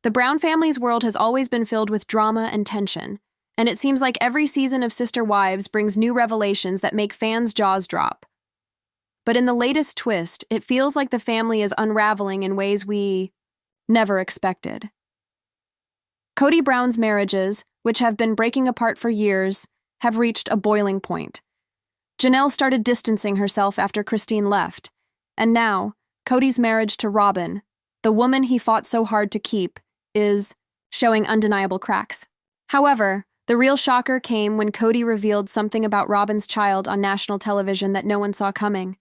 The Brown family's world has always been filled with drama and tension, and it seems like every season of Sister Wives brings new revelations that make fans' jaws drop. But in the latest twist, it feels like the family is unraveling in ways we never expected. Cody Brown's marriages, which have been breaking apart for years, have reached a boiling point. Janelle started distancing herself after Christine left, and now, Cody's marriage to Robyn, the woman he fought so hard to keep, is showing undeniable cracks. However, the real shocker came when Cody revealed something about Robyn's child on national television that no one saw coming.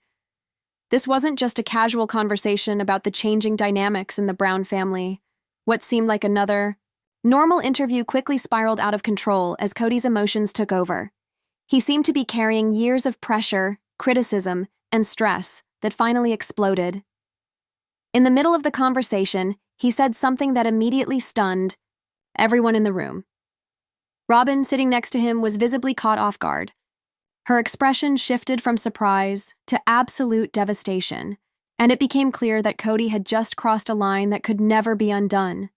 This wasn't just a casual conversation about the changing dynamics in the Brown family. What seemed like another normal interview quickly spiraled out of control as Cody's emotions took over. He seemed to be carrying years of pressure, criticism, and stress that finally exploded. In the middle of the conversation, he said something that immediately stunned everyone in the room. Robyn, sitting next to him, was visibly caught off guard. Her expression shifted from surprise to absolute devastation, and it became clear that Cody had just crossed a line that could never be undone.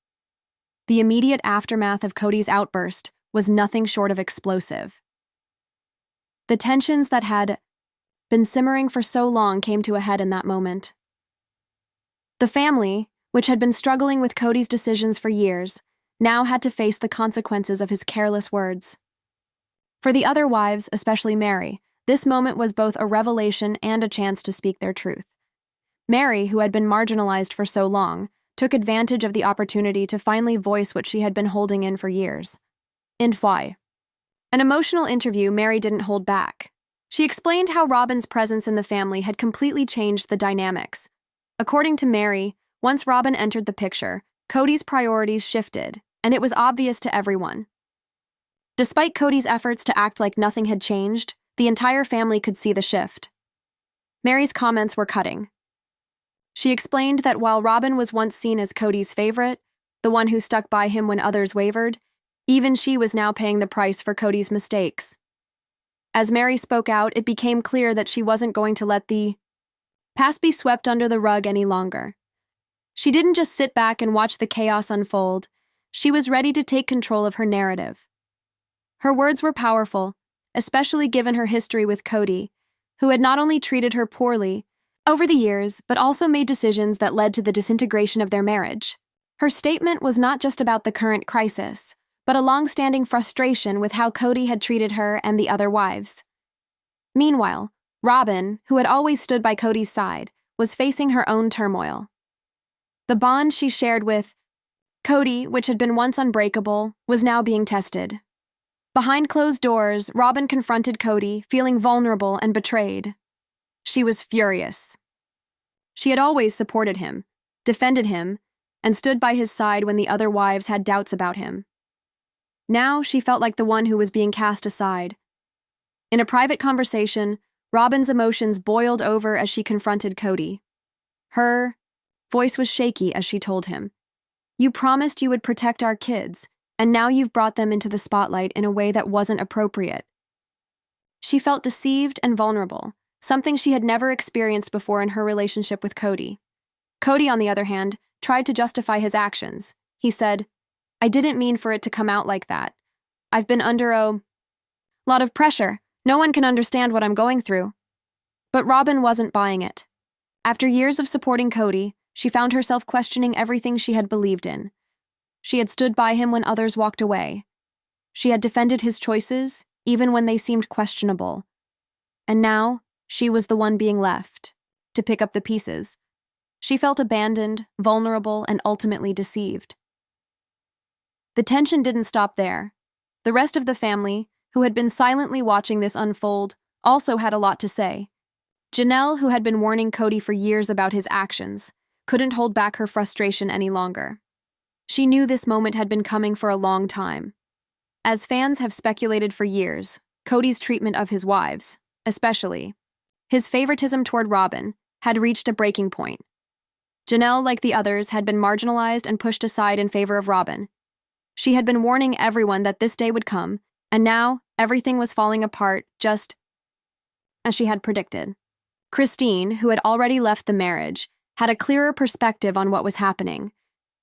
The immediate aftermath of Cody's outburst was nothing short of explosive. The tensions that had been simmering for so long came to a head in that moment. The family, which had been struggling with Cody's decisions for years, now had to face the consequences of his careless words. For the other wives, especially Meri, this moment was both a revelation and a chance to speak their truth. Meri, who had been marginalized for so long, took advantage of the opportunity to finally voice what she had been holding in for years. And why? An emotional interview, Meri didn't hold back. She explained how Robyn's presence in the family had completely changed the dynamics. According to Meri, once Robyn entered the picture, Cody's priorities shifted, and it was obvious to everyone. Despite Cody's efforts to act like nothing had changed, the entire family could see the shift. Meri's comments were cutting. She explained that while Robyn was once seen as Cody's favorite, the one who stuck by him when others wavered, even she was now paying the price for Cody's mistakes. As Meri spoke out, it became clear that she wasn't going to let the past be swept under the rug any longer. She didn't just sit back and watch the chaos unfold. She was ready to take control of her narrative. Her words were powerful, especially given her history with Cody, who had not only treated her poorly over the years, but also made decisions that led to the disintegration of their marriage. Her statement was not just about the current crisis, but a long-standing frustration with how Cody had treated her and the other wives. Meanwhile, Robyn, who had always stood by Cody's side, was facing her own turmoil. The bond she shared with Cody, which had been once unbreakable, was now being tested. Behind closed doors, Robyn confronted Cody, feeling vulnerable and betrayed. She was furious. She had always supported him, defended him, and stood by his side when the other wives had doubts about him. Now she felt like the one who was being cast aside. In a private conversation, Robyn's emotions boiled over as she confronted Cody. Her voice was shaky as she told him, "You promised you would protect our kids, and now you've brought them into the spotlight in a way that wasn't appropriate." She felt deceived and vulnerable, something she had never experienced before in her relationship with Cody. Cody, on the other hand, tried to justify his actions. He said, "I didn't mean for it to come out like that. I've been under a lot of pressure. No one can understand what I'm going through." But Robyn wasn't buying it. After years of supporting Cody, she found herself questioning everything she had believed in. She had stood by him when others walked away. She had defended his choices, even when they seemed questionable. And now, she was the one being left to pick up the pieces. She felt abandoned, vulnerable, and ultimately deceived. The tension didn't stop there. The rest of the family, who had been silently watching this unfold, also had a lot to say. Janelle, who had been warning Cody for years about his actions, couldn't hold back her frustration any longer. She knew this moment had been coming for a long time. As fans have speculated for years, Cody's treatment of his wives, especially his favoritism toward Robyn, had reached a breaking point. Janelle, like the others, had been marginalized and pushed aside in favor of Robyn. She had been warning everyone that this day would come, and now everything was falling apart just as she had predicted. Christine, who had already left the marriage, had a clearer perspective on what was happening.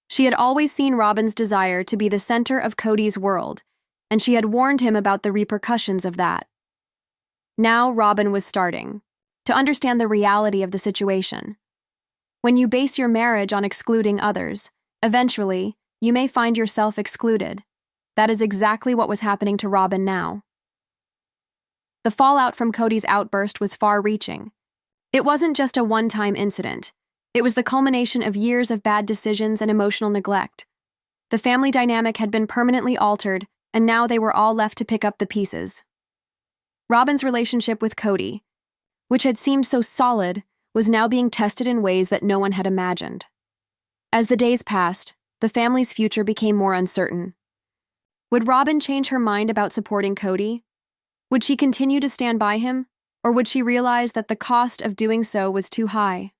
She had always seen Robyn's desire to be the center of Kody's world, and she had warned him about the repercussions of that. Now Robyn was starting to understand the reality of the situation. When you base your marriage on excluding others, eventually, you may find yourself excluded. That is exactly what was happening to Robyn now. The fallout from Kody's outburst was far-reaching. It wasn't just a one-time incident. It was the culmination of years of bad decisions and emotional neglect. The family dynamic had been permanently altered, and now they were all left to pick up the pieces. Robyn's relationship with Kody, which had seemed so solid, was now being tested in ways that no one had imagined. As the days passed, the family's future became more uncertain. Would Robyn change her mind about supporting Kody? Would she continue to stand by him, or would she realize that the cost of doing so was too high?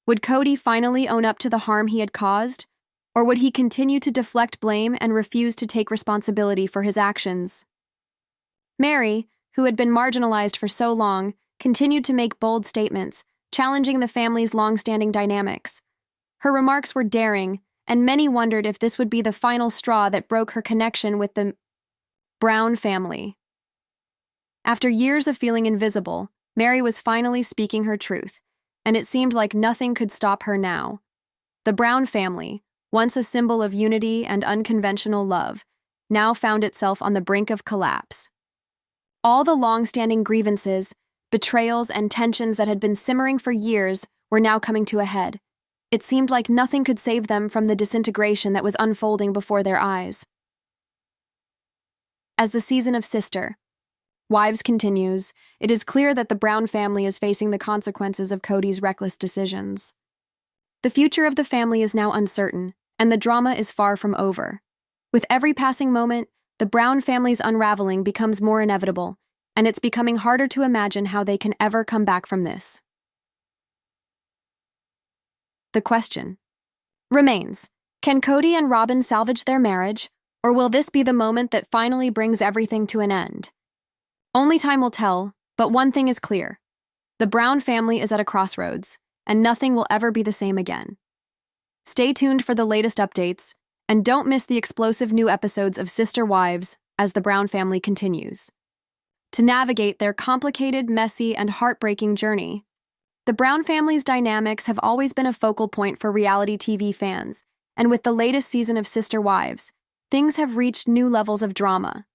Would Kody finally own up to the harm he had caused, or would he continue to deflect blame and refuse to take responsibility for his actions? Meri, who had been marginalized for so long, continued to make bold statements, challenging the family's long-standing dynamics. Her remarks were daring, and many wondered if this would be the final straw that broke her connection with the Brown family. After years of feeling invisible, Meri was finally speaking her truth, and it seemed like nothing could stop her now. The Brown family, once a symbol of unity and unconventional love, now found itself on the brink of collapse. All the long-standing grievances, betrayals, and tensions that had been simmering for years were now coming to a head. It seemed like nothing could save them from the disintegration that was unfolding before their eyes. As the season of Sister Wives continues, it is clear that the Brown family is facing the consequences of Kody's reckless decisions. The future of the family is now uncertain, and the drama is far from over. With every passing moment, the Brown family's unraveling becomes more inevitable, and it's becoming harder to imagine how they can ever come back from this. The question remains, can Kody and Robyn salvage their marriage, or will this be the moment that finally brings everything to an end? Only time will tell, but one thing is clear. The Brown family is at a crossroads, and nothing will ever be the same again. Stay tuned for the latest updates, and don't miss the explosive new episodes of Sister Wives as the Brown family continues to navigate their complicated, messy, and heartbreaking journey. The Brown family's dynamics have always been a focal point for reality TV fans, and with the latest season of Sister Wives, things have reached new levels of drama.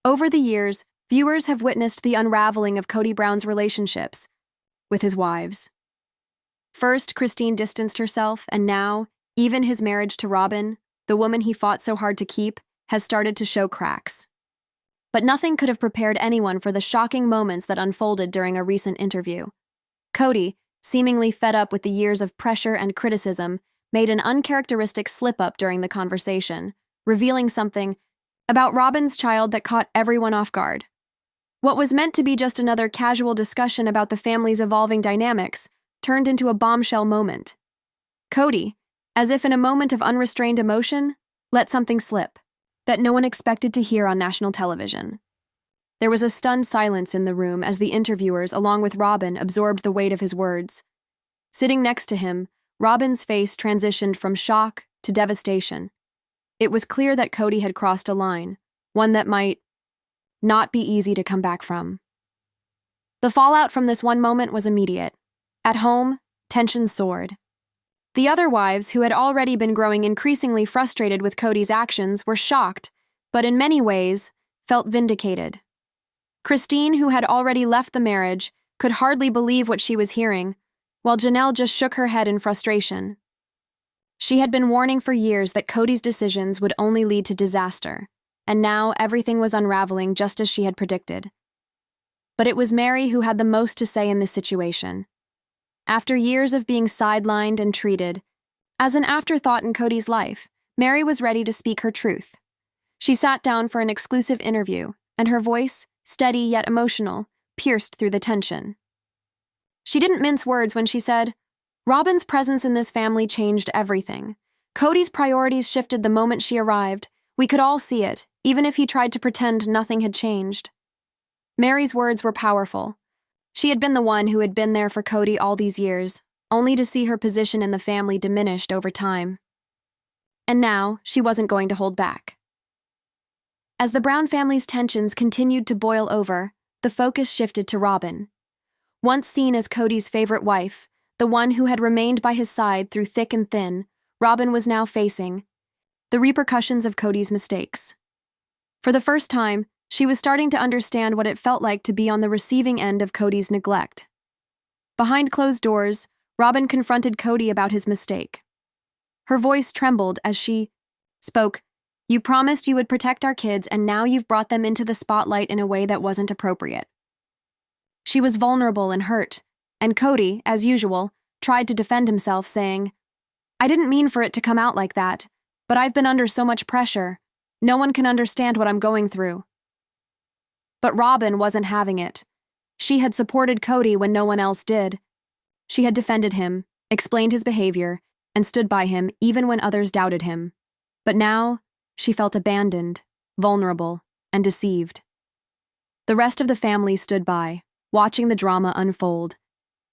Over the years, viewers have witnessed the unraveling of Cody Brown's relationships with his wives. First, Christine distanced herself, and now, even his marriage to Robyn, the woman he fought so hard to keep, has started to show cracks. But nothing could have prepared anyone for the shocking moments that unfolded during a recent interview. Kody, seemingly fed up with the years of pressure and criticism, made an uncharacteristic slip-up during the conversation, revealing something about Robyn's child that caught everyone off guard. What was meant to be just another casual discussion about the family's evolving dynamics turned into a bombshell moment. Kody, as if in a moment of unrestrained emotion, let something slip that no one expected to hear on national television. There was a stunned silence in the room as the interviewers, along with Robyn, absorbed the weight of his words. Sitting next to him, Robyn's face transitioned from shock to devastation. It was clear that Kody had crossed a line, one that might not be easy to come back from. The fallout from this one moment was immediate. At home, tension soared. The other wives, who had already been growing increasingly frustrated with Kody's actions, were shocked, but in many ways, felt vindicated. Christine, who had already left the marriage, could hardly believe what she was hearing, while Janelle just shook her head in frustration. She had been warning for years that Kody's decisions would only lead to disaster, and now everything was unraveling just as she had predicted. But it was Meri who had the most to say in this situation. After years of being sidelined and treated as an afterthought in Kody's life, Meri was ready to speak her truth. She sat down for an exclusive interview, and her voice, steady yet emotional, pierced through the tension. She didn't mince words when she said, "Robyn's presence in this family changed everything. Kody's priorities shifted the moment she arrived. We could all see it, even if he tried to pretend nothing had changed." Meri's words were powerful. She had been the one who had been there for Kody all these years, only to see her position in the family diminished over time. And now, she wasn't going to hold back. As the Brown family's tensions continued to boil over, the focus shifted to Robyn. Once seen as Cody's favorite wife, the one who had remained by his side through thick and thin, Robyn was now facing the repercussions of Cody's mistakes. For the first time, she was starting to understand what it felt like to be on the receiving end of Cody's neglect. Behind closed doors, Robyn confronted Cody about his mistake. Her voice trembled as she spoke. "You promised you would protect our kids, and now you've brought them into the spotlight in a way that wasn't appropriate." She was vulnerable and hurt, and Cody, as usual, tried to defend himself, saying, "I didn't mean for it to come out like that, but I've been under so much pressure. No one can understand what I'm going through." But Robyn wasn't having it. She had supported Cody when no one else did. She had defended him, explained his behavior, and stood by him even when others doubted him. But now, she felt abandoned, vulnerable, and deceived. The rest of the family stood by, watching the drama unfold.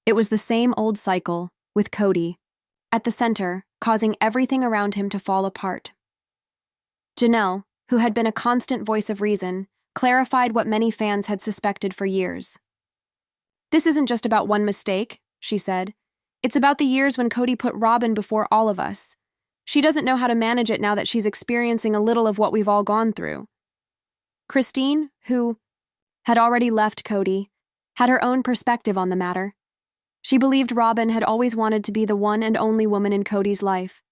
It was the same old cycle, with Cody at the center, causing everything around him to fall apart. Janelle, who had been a constant voice of reason, clarified what many fans had suspected for years. "This isn't just about one mistake," she said. "It's about the years when Cody put Robyn before all of us. She doesn't know how to manage it now that she's experiencing a little of what we've all gone through." Christine, who had already left Cody, had her own perspective on the matter. She believed Robyn had always wanted to be the one and only woman in Cody's life.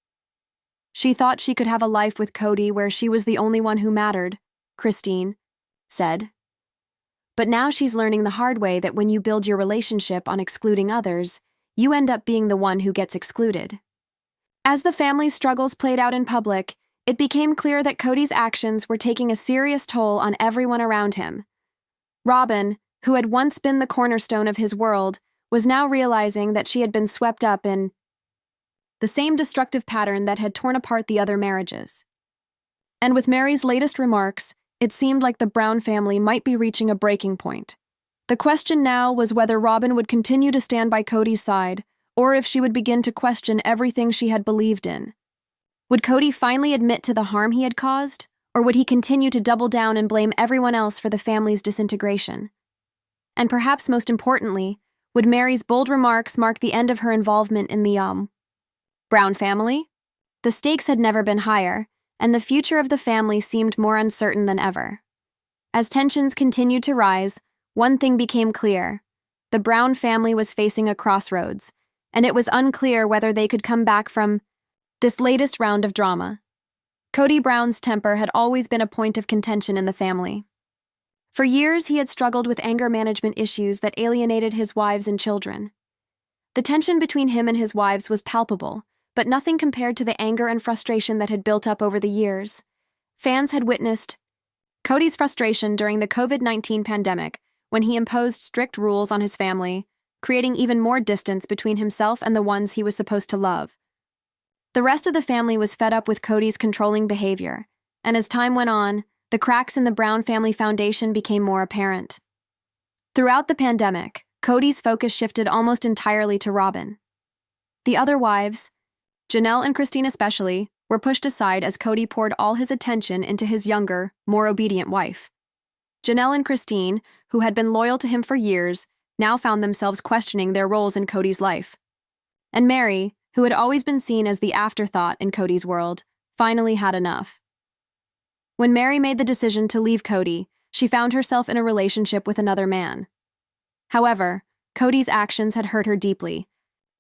She thought she could have a life with Cody where she was the only one who mattered, Christine said. But now she's learning the hard way that when you build your relationship on excluding others, you end up being the one who gets excluded. As the family's struggles played out in public, it became clear that Cody's actions were taking a serious toll on everyone around him. Robyn, who had once been the cornerstone of his world, was now realizing that she had been swept up in the same destructive pattern that had torn apart the other marriages. And with Meri's latest remarks, it seemed like the Brown family might be reaching a breaking point. The question now was whether Robyn would continue to stand by Cody's side, or if she would begin to question everything she had believed in. Would Cody finally admit to the harm he had caused, or would he continue to double down and blame everyone else for the family's disintegration? And perhaps most importantly, would Meri's bold remarks mark the end of her involvement in the Brown family? The stakes had never been higher, and the future of the family seemed more uncertain than ever. As tensions continued to rise, one thing became clear. The Brown family was facing a crossroads, and it was unclear whether they could come back from this latest round of drama. Cody Brown's temper had always been a point of contention in the family. For years, he had struggled with anger management issues that alienated his wives and children. The tension between him and his wives was palpable, but nothing compared to the anger and frustration that had built up over the years. Fans had witnessed Cody's frustration during the COVID-19 pandemic when he imposed strict rules on his family, creating even more distance between himself and the ones he was supposed to love. The rest of the family was fed up with Cody's controlling behavior, and as time went on, the cracks in the Brown family foundation became more apparent. Throughout the pandemic, Cody's focus shifted almost entirely to Robyn. The other wives, Janelle and Christine especially, were pushed aside as Cody poured all his attention into his younger, more obedient wife. Janelle and Christine, who had been loyal to him for years, now found themselves questioning their roles in Cody's life. And Meri, who had always been seen as the afterthought in Cody's world, finally had enough. When Meri made the decision to leave Cody, she found herself in a relationship with another man. However, Cody's actions had hurt her deeply,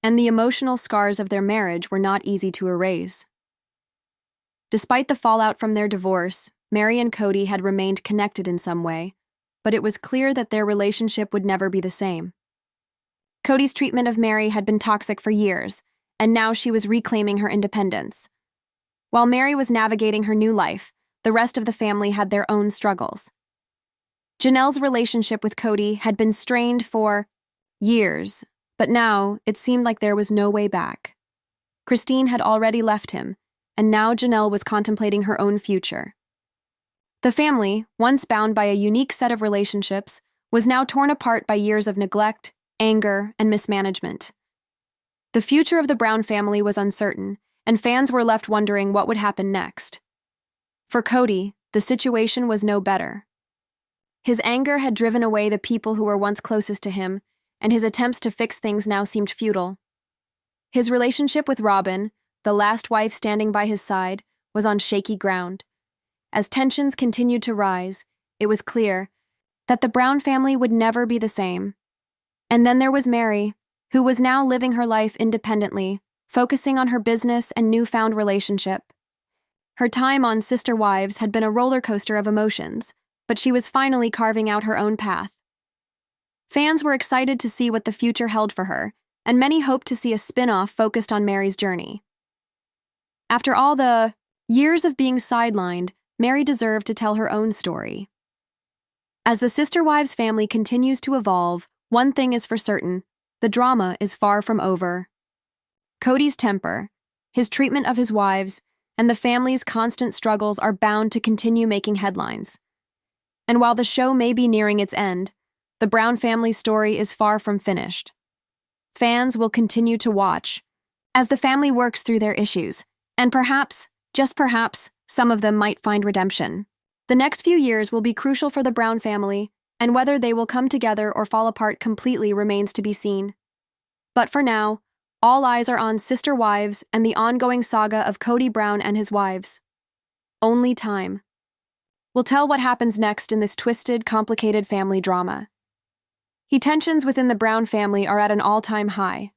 and the emotional scars of their marriage were not easy to erase. Despite the fallout from their divorce, Meri and Cody had remained connected in some way, but it was clear that their relationship would never be the same. Cody's treatment of Meri had been toxic for years, and now she was reclaiming her independence. While Meri was navigating her new life, the rest of the family had their own struggles. Janelle's relationship with Cody had been strained for years, but now it seemed like there was no way back. Christine had already left him, and now Janelle was contemplating her own future. The family, once bound by a unique set of relationships, was now torn apart by years of neglect, anger, and mismanagement. The future of the Brown family was uncertain, and fans were left wondering what would happen next. For Cody, the situation was no better. His anger had driven away the people who were once closest to him, and his attempts to fix things now seemed futile. His relationship with Robyn, the last wife standing by his side, was on shaky ground. As tensions continued to rise, it was clear that the Brown family would never be the same. And then there was Meri, who was now living her life independently, focusing on her business and newfound relationship. Her time on Sister Wives had been a roller coaster of emotions, but she was finally carving out her own path. Fans were excited to see what the future held for her, and many hoped to see a spin-off focused on Meri's journey. After all the years of being sidelined, Meri deserved to tell her own story. As the Sister Wives family continues to evolve, one thing is for certain: the drama is far from over. Cody's temper, his treatment of his wives, and the family's constant struggles are bound to continue making headlines. And while the show may be nearing its end, the Brown family's story is far from finished. Fans will continue to watch as the family works through their issues, and perhaps, just perhaps, some of them might find redemption. The next few years will be crucial for the Brown family, and whether they will come together or fall apart completely remains to be seen. But for now, all eyes are on Sister Wives and the ongoing saga of Cody Brown and his wives. Only time will tell what happens next in this twisted, complicated family drama. Tensions within the Brown family are at an all-time high.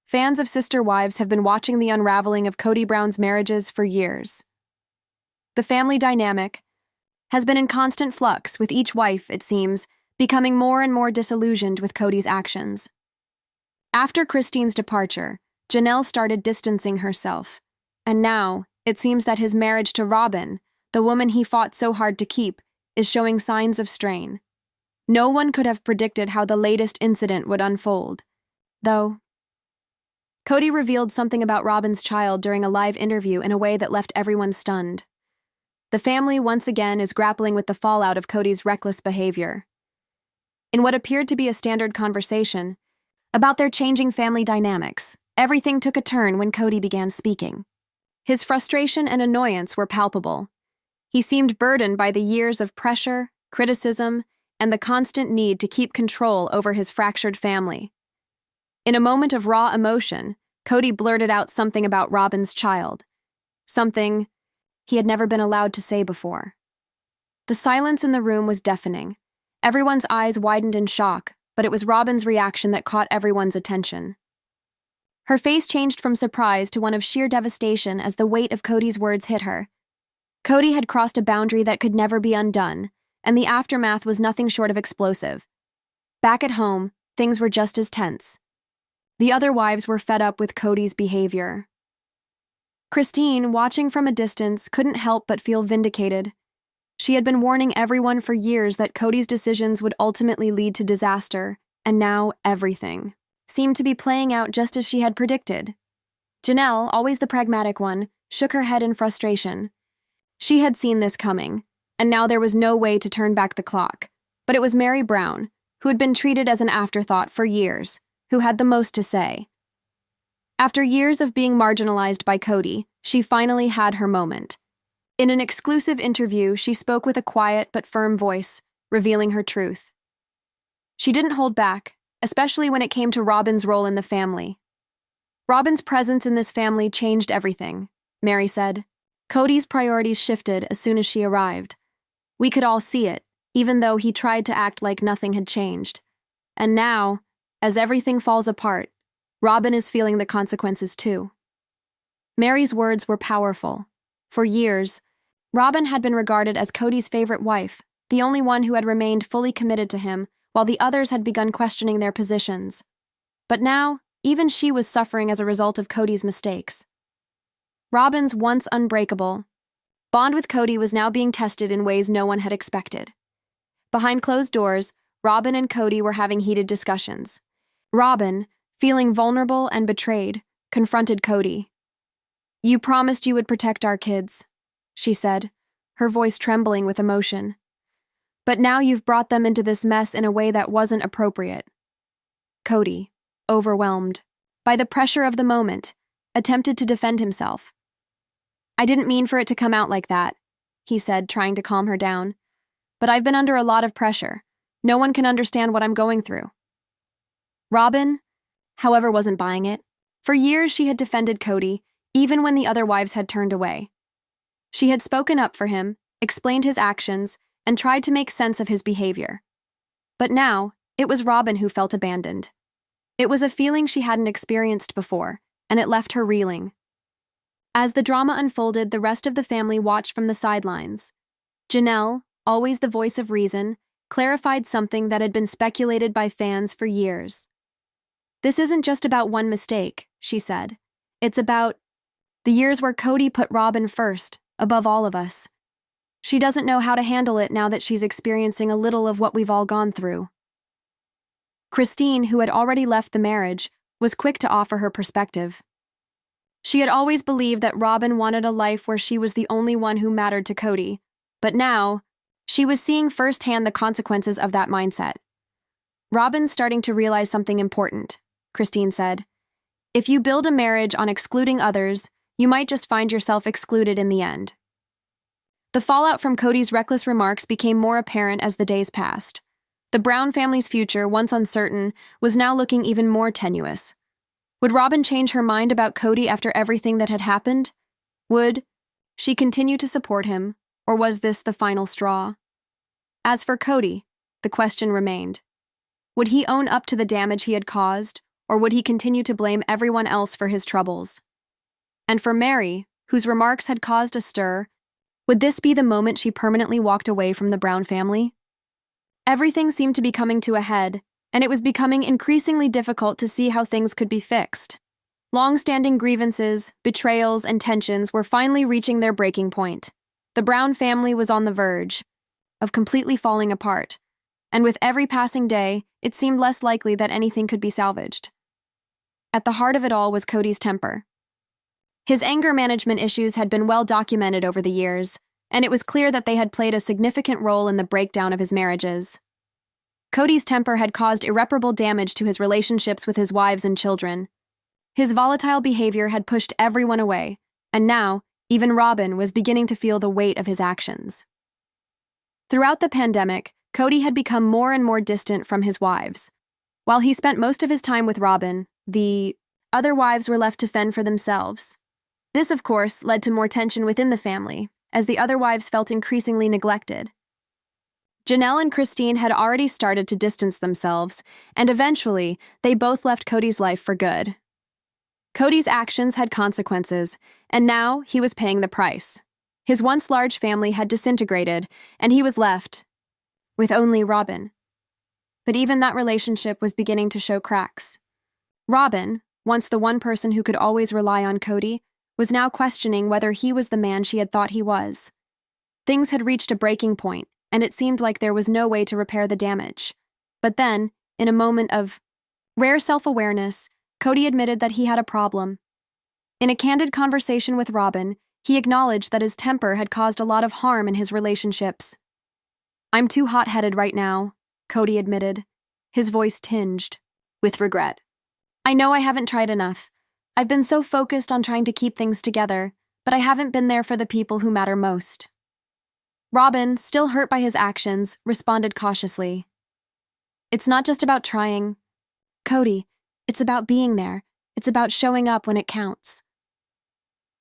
Fans of Sister Wives have been watching the unraveling of Cody Brown's marriages for years. The family dynamic has been in constant flux, with each wife, it seems, becoming more and more disillusioned with Cody's actions. After Christine's departure, Janelle started distancing herself, and now it seems that his marriage to Robyn, the woman he fought so hard to keep, is showing signs of strain. No one could have predicted how the latest incident would unfold, though. Cody revealed something about Robyn's child during a live interview in a way that left everyone stunned. The family once again is grappling with the fallout of Cody's reckless behavior. In what appeared to be a standard conversation about their changing family dynamics, everything took a turn when Cody began speaking. His frustration and annoyance were palpable. He seemed burdened by the years of pressure, criticism, and the constant need to keep control over his fractured family. In a moment of raw emotion, Cody blurted out something about Robyn's child, something he had never been allowed to say before. The silence in the room was deafening. Everyone's eyes widened in shock, but it was Robyn's reaction that caught everyone's attention. Her face changed from surprise to one of sheer devastation as the weight of Cody's words hit her. Cody had crossed a boundary that could never be undone, and the aftermath was nothing short of explosive. Back at home, things were just as tense. The other wives were fed up with Cody's behavior. Christine, watching from a distance, couldn't help but feel vindicated. She had been warning everyone for years that Cody's decisions would ultimately lead to disaster, and now everything seemed to be playing out just as she had predicted. Janelle, always the pragmatic one, shook her head in frustration. She had seen this coming, and now there was no way to turn back the clock. But it was Meri Brown, who had been treated as an afterthought for years, who had the most to say. After years of being marginalized by Cody, she finally had her moment. In an exclusive interview, she spoke with a quiet but firm voice, revealing her truth. She didn't hold back, especially when it came to Robyn's role in the family. Robyn's presence in this family changed everything, Meri said. Cody's priorities shifted as soon as she arrived. We could all see it, even though he tried to act like nothing had changed. And now, as everything falls apart, Robyn is feeling the consequences too. Meri's words were powerful. For years, Robyn had been regarded as Cody's favorite wife, the only one who had remained fully committed to him, while the others had begun questioning their positions. But now, even she was suffering as a result of Cody's mistakes. Robyn's once unbreakable bond with Cody was now being tested in ways no one had expected. Behind closed doors, Robyn and Cody were having heated discussions. Robyn, feeling vulnerable and betrayed, confronted Cody. "You promised you would protect our kids," she said, her voice trembling with emotion. "But now you've brought them into this mess in a way that wasn't appropriate." Cody, overwhelmed by the pressure of the moment, attempted to defend himself. "I didn't mean for it to come out like that," he said, trying to calm her down. "But I've been under a lot of pressure. No one can understand what I'm going through." Robyn, however, wasn't buying it. For years, she had defended Kody, even when the other wives had turned away. She had spoken up for him, explained his actions, and tried to make sense of his behavior. But now, it was Robyn who felt abandoned. It was a feeling she hadn't experienced before, and it left her reeling. As the drama unfolded, the rest of the family watched from the sidelines. Janelle, always the voice of reason, clarified something that had been speculated by fans for years. "This isn't just about one mistake," she said. "It's about the years where Kody put Robyn first, above all of us. She doesn't know how to handle it now that she's experiencing a little of what we've all gone through." Christine, who had already left the marriage, was quick to offer her perspective. She had always believed that Robyn wanted a life where she was the only one who mattered to Kody, but now, she was seeing firsthand the consequences of that mindset. "Robyn's starting to realize something important," Christine said. "If you build a marriage on excluding others, you might just find yourself excluded in the end." The fallout from Kody's reckless remarks became more apparent as the days passed. The Brown family's future, once uncertain, was now looking even more tenuous. Would Robyn change her mind about Kody after everything that had happened? Would she continue to support him, or was this the final straw? As for Kody, the question remained. Would he own up to the damage he had caused, or would he continue to blame everyone else for his troubles? And for Meri, whose remarks had caused a stir, would this be the moment she permanently walked away from the Brown family? Everything seemed to be coming to a head, and it was becoming increasingly difficult to see how things could be fixed. Long-standing grievances, betrayals, and tensions were finally reaching their breaking point. The Brown family was on the verge of completely falling apart, and with every passing day, it seemed less likely that anything could be salvaged. At the heart of it all was Kody's temper. His anger management issues had been well documented over the years, and it was clear that they had played a significant role in the breakdown of his marriages. Kody's temper had caused irreparable damage to his relationships with his wives and children. His volatile behavior had pushed everyone away, and now, even Robyn was beginning to feel the weight of his actions. Throughout the pandemic, Kody had become more and more distant from his wives. While he spent most of his time with Robyn, the other wives were left to fend for themselves. This, of course, led to more tension within the family, as the other wives felt increasingly neglected. Janelle and Christine had already started to distance themselves, and eventually, they both left Kody's life for good. Kody's actions had consequences, and now he was paying the price. His once large family had disintegrated, and he was left with only Robyn. But even that relationship was beginning to show cracks. Robyn, once the one person who could always rely on Kody, was now questioning whether he was the man she had thought he was. Things had reached a breaking point, and it seemed like there was no way to repair the damage. But then, in a moment of rare self-awareness, Kody admitted that he had a problem. In a candid conversation with Robyn, he acknowledged that his temper had caused a lot of harm in his relationships. "I'm too hot-headed right now," Kody admitted, his voice tinged with regret. "I know I haven't tried enough. I've been so focused on trying to keep things together, but I haven't been there for the people who matter most." Robyn, still hurt by his actions, responded cautiously. "It's not just about trying, Kody. It's about being there. It's about showing up when it counts."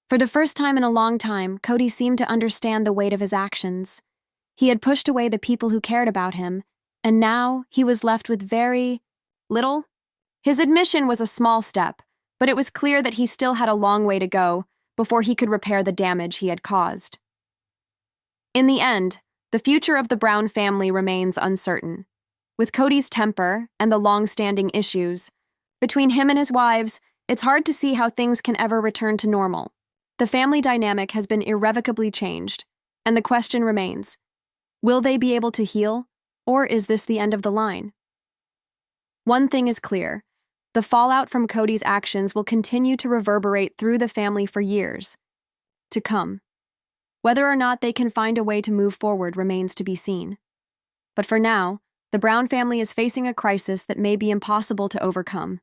For the first time in a long time, Kody seemed to understand the weight of his actions. He had pushed away the people who cared about him, and now he was left with very little. His admission was a small step, but it was clear that he still had a long way to go before he could repair the damage he had caused. In the end, the future of the Brown family remains uncertain. With Kody's temper and the long-standing issues, between him and his wives, it's hard to see how things can ever return to normal. The family dynamic has been irrevocably changed, and the question remains, will they be able to heal, or is this the end of the line? One thing is clear. The fallout from Kody's actions will continue to reverberate through the family for years to come. Whether or not they can find a way to move forward remains to be seen. But for now, the Brown family is facing a crisis that may be impossible to overcome.